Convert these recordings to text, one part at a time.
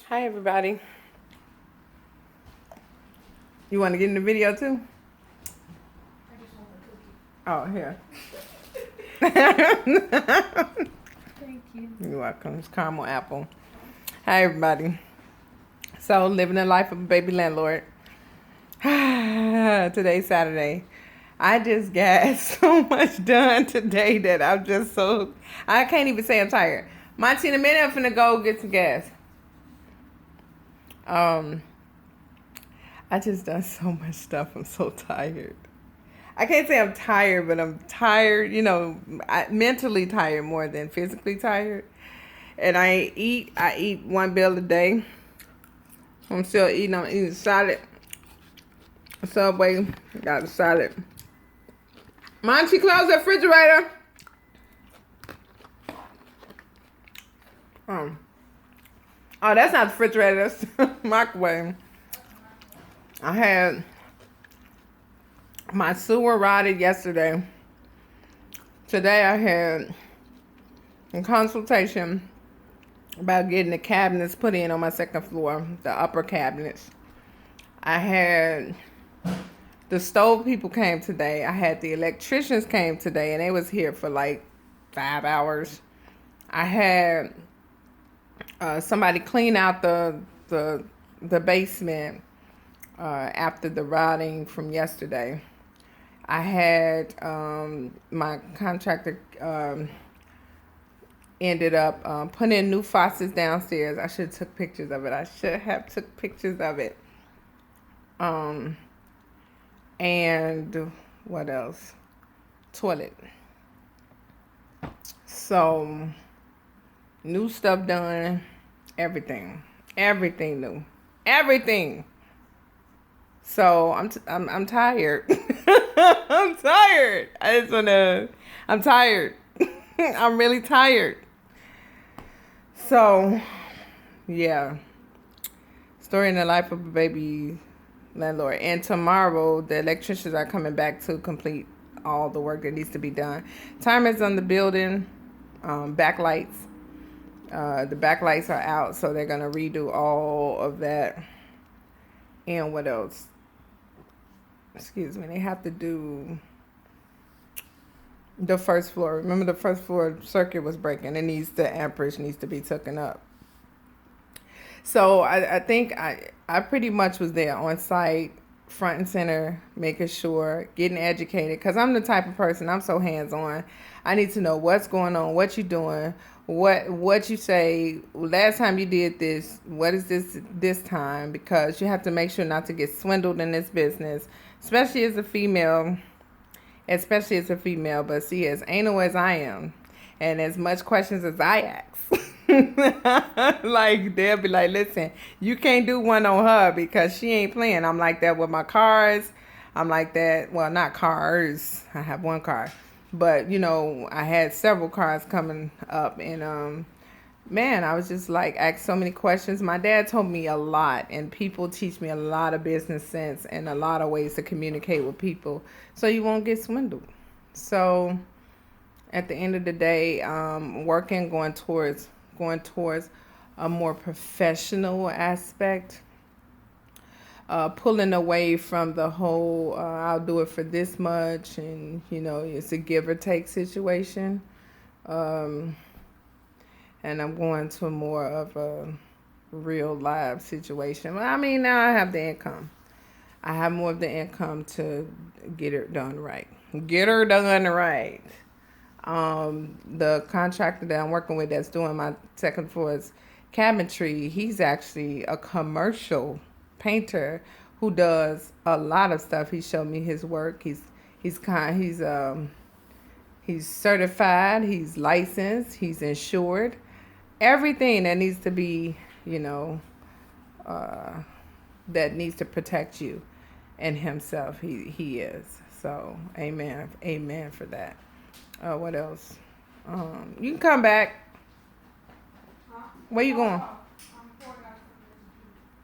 Hi, everybody. You want to get in the video too? I just want the cookie. Oh, here. Thank you. You're welcome. It's caramel apple. Hi, everybody. So, living the life of a baby landlord. Today's Saturday. I just got so much done today that I'm just so... I can't even say I'm tired. Monty, in a minute, I'm finna go get some gas. I just done so much stuff. I'm so tired. I can't say I'm tired, but I'm tired, mentally tired more than physically tired. And I eat one meal a day. I'm still eating. I'm eating salad. Subway, got a salad. Monty, close the refrigerator. Oh, that's not the refrigerator. That's the microwave. I had my sewer rotted yesterday. Today I had a consultation about getting the cabinets put in on my second floor, the upper cabinets. I had the stove people came today. I had the electricians came today, and they was here for like 5 hours. I had somebody clean out the basement after the rotting from yesterday. I had my contractor ended up putting in new faucets downstairs. I should have took pictures of it. And what else? Toilet. So new stuff done. Everything new. Everything. So I'm tired. I'm tired. I'm tired. I'm really tired. So, yeah. Story in the life of a baby landlord. And tomorrow, the electricians are coming back to complete all the work that needs to be done. Timers on the building, backlights. The backlights are out, so they're going to redo all of that. And what else? Excuse me. They have to do the first floor. Remember, the first floor circuit was breaking. The amperage needs to be taken up. So I think I pretty much was there on site, front and center, making sure, getting educated. Because I'm the type of person, I'm so hands-on. I need to know what's going on, what you're doing, what you say. Last time you did this, what is this time? Because you have to make sure not to get swindled in this business, especially as a female. But see, as anal as I am, and as much questions as I ask, like they'll be like, listen, you can't do one on her because she ain't playing. I'm like that with my cars. I'm like that. Well, not cars. I have one car, but I had several cars coming up, and man, I was just like asked so many questions. My dad told me a lot, and people teach me a lot of business sense and a lot of ways to communicate with people so you won't get swindled. So at the end of the day, going towards a more professional aspect, pulling away from the whole I'll do it for this much, and it's a give or take situation. And I'm going to more of a real live situation. I mean, now I have the income. I have more of the income to get her done right. The contractor that I'm working with that's doing my second floor's cabinetry, he's actually a commercial painter who does a lot of stuff. He showed me his work. He's certified, he's licensed, he's insured. Everything that needs to be, that needs to protect you and himself, he is. So, amen for that. What else? You can come back. Where you going?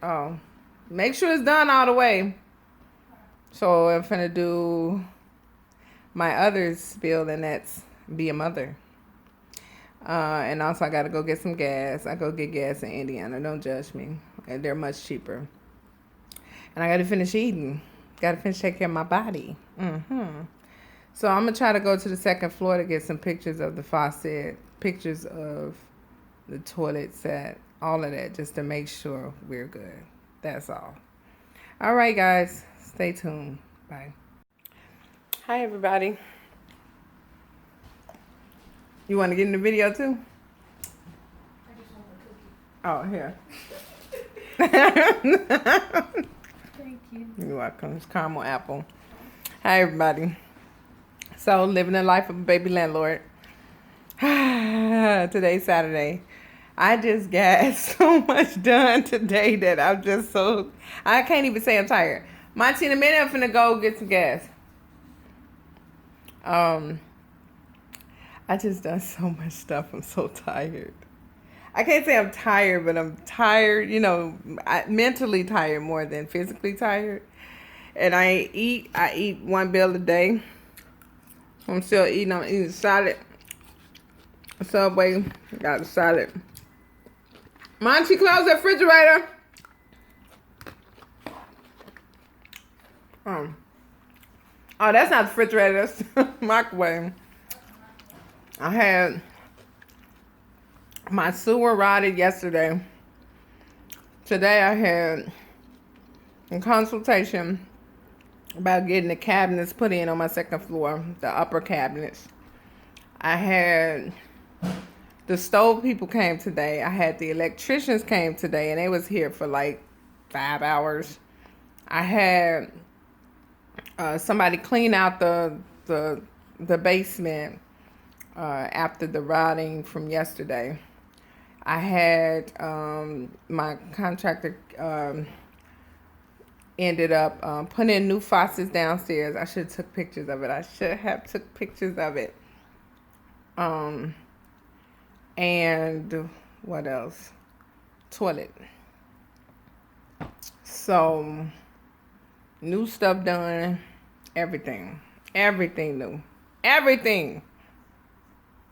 Oh, make sure it's done all the way. So I'm finna do my other spiel, and that's be a mother. And also I got to go get some gas. I go get gas in Indiana. Don't judge me. And they're much cheaper. And I got to finish eating. Got to finish taking care of my body. So I'm going to try to go to the second floor to get some pictures of the faucet, pictures of the toilet set, all of that, just to make sure we're good. That's all. All right, guys. Stay tuned. Bye. Hi, everybody. You want to get in the video, too? I just want the cookie. Oh, here. Thank you. You're welcome. It's caramel apple. Hi, everybody. So, living the life of a baby landlord. Today's Saturday. I just got so much done today that I'm just so... I can't even say I'm tired. Monty, in a minute, I'm finna go get some gas. I just done so much stuff. I'm so tired. I can't say I'm tired, but I'm tired, mentally tired more than physically tired. And I eat one meal a day. I'm still eating. I'm eating salad. Subway, got a salad. Monty, close the refrigerator. Oh, that's not the refrigerator. That's the microwave. I had my sewer rotted yesterday. Today I had a consultation about getting the cabinets put in on my second floor, the upper cabinets. I had the stove people came today. I had the electricians came today, and they was here for like 5 hours. I had somebody clean out the basement after the rotting from yesterday. I had my contractor ended up putting in new faucets downstairs. I should have took pictures of it. And what else? Toilet. So new stuff done. Everything new. Everything.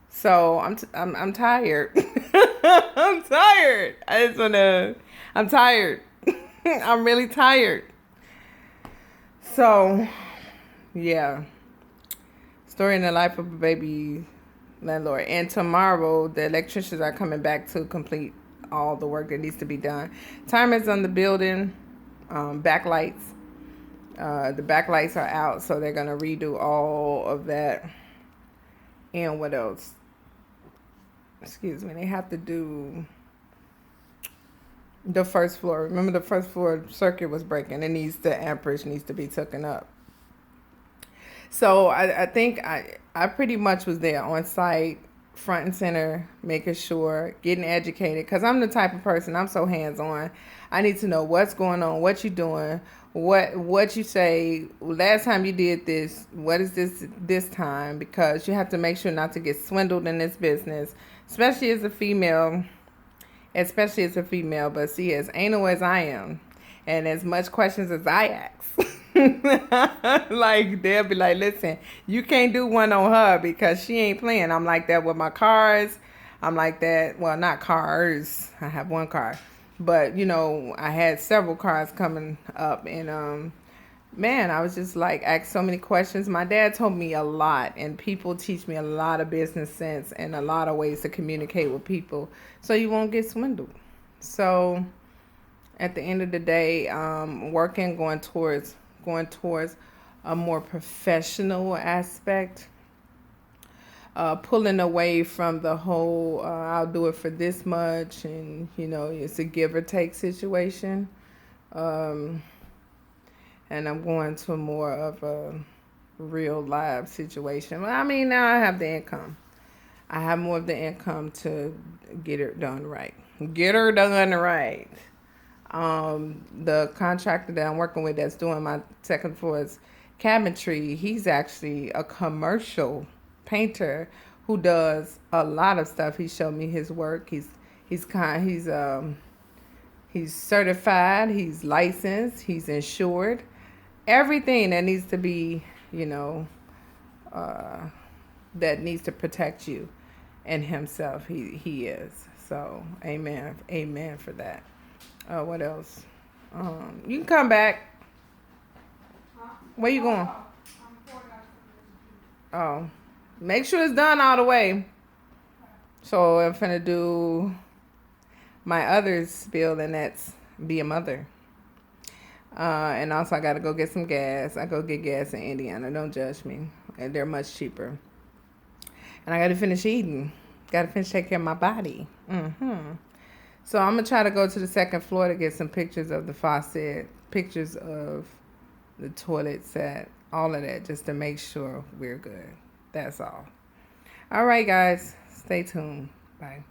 So I'm tired. I'm tired. I'm tired. I'm really tired. So, yeah. Story in the life of a baby landlord. And tomorrow, the electricians are coming back to complete all the work that needs to be done. Timers on the building, backlights. The backlights are out, so they're going to redo all of that. And what else? Excuse me. They have to do the first floor. Remember, the first floor circuit was breaking. The amperage needs to be taken up. So I think I pretty much was there on site, front and center, making sure, getting educated. Because I'm the type of person, I'm so hands-on. I need to know what's going on, what you're doing, what you say. Last time you did this, what is this time? Because you have to make sure not to get swindled in this business, especially as a female. But see, as anal as I am, and as much questions as I ask, like, they'll be like, listen, you can't do one on her because she ain't playing. I'm like that with my cars. I'm like that, well, not cars. I have one car. But, I had several cars coming up. And, man, I was just like, asked so many questions. My dad told me a lot. And people teach me a lot of business sense and a lot of ways to communicate with people so you won't get swindled. So, at the end of the day, going towards a more professional aspect, pulling away from the whole I'll do it for this much, and it's a give or take situation, and I'm going to more of a real live situation. Well, I mean, now I have the income. I have more of the income to get her done right. The contractor that I'm working with that's doing my second floor's cabinetry, he's actually a commercial painter who does a lot of stuff. He showed me his work. He's certified, he's licensed, he's insured. Everything that needs to be, that needs to protect you. in himself. He is. So amen. Amen for that. What else? You can come back. Where you going? Oh, make sure it's done all the way. So I'm finna do my other spiel, and that's be a mother. And also I gotta go get some gas. I go get gas in Indiana. Don't judge me. And they're much cheaper. And I gotta finish eating. Gotta finish taking care of my body. So I'm gonna try to go to the second floor to get some pictures of the faucet, pictures of the toilet set, all of that, just to make sure we're good. That's all. All right, guys. Stay tuned. Bye.